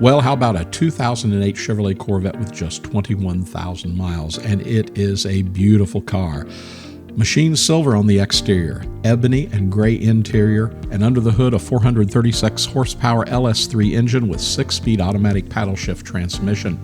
Well, how about a 2008 Chevrolet Corvette with just 21,000 miles? And it is a beautiful car. Machined silver on the exterior, ebony and gray interior, and under the hood a 436 horsepower LS3 engine with 6-speed automatic paddle shift transmission.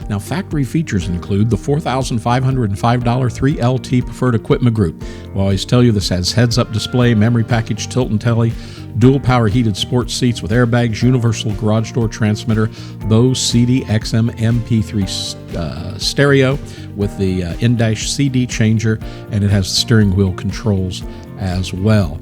Now, factory features include the $4,505 3LT Preferred Equipment Group. We'll always tell you this has heads-up display, memory package, tilt and telly, dual power heated sports seats with airbags, universal garage door transmitter, Bose CD XM MP3 stereo with the in-dash CD changer, and it has the steering wheel controls as well.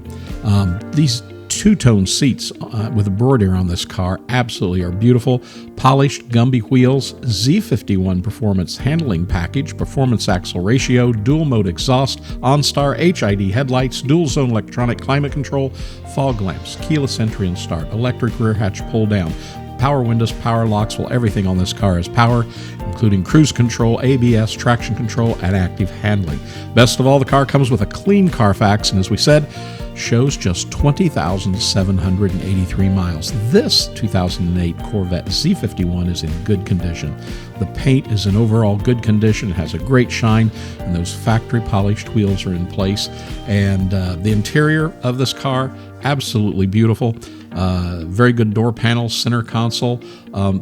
These two-tone seats with embroidery on this car absolutely are beautiful. Polished Gumby wheels, Z51 performance handling package, performance axle ratio, dual mode exhaust, OnStar HID headlights, dual zone electronic climate control, fog lamps, keyless entry and start, electric rear hatch pull down, power windows, power locks. Well, everything on this car is power, including cruise control, ABS, traction control, and active handling. Best of all, the car comes with a clean Carfax, and as we said, shows just 20,783 miles. This 2008 Corvette Z51 is in good condition. The paint is in overall good condition. It has a great shine, and those factory polished wheels are in place. And the interior of this car, absolutely beautiful. Very good door panels, center console.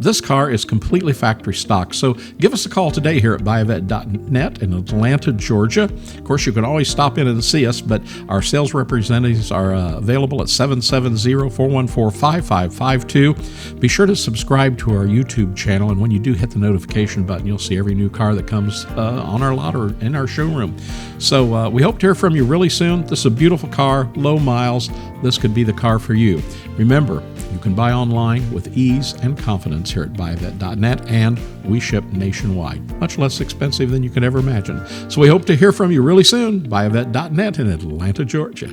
This car is completely factory stock. So give us a call today here at buyavette.net in Atlanta, Georgia. Of course, you can always stop in and see us, but our sales representatives are available at 770-414-5552. Be sure to subscribe to our YouTube channel, and when you do, hit the notification button. You'll see every new car that comes on our lot or in our showroom. So we hope to hear from you really soon. This is a beautiful car, low miles. This could be the car for you. Remember, you can buy online with ease and confidence here at buyavette.net, and we ship nationwide, much less expensive than you could ever imagine. So we hope to hear from you really soon. Buyavette.net in Atlanta, Georgia.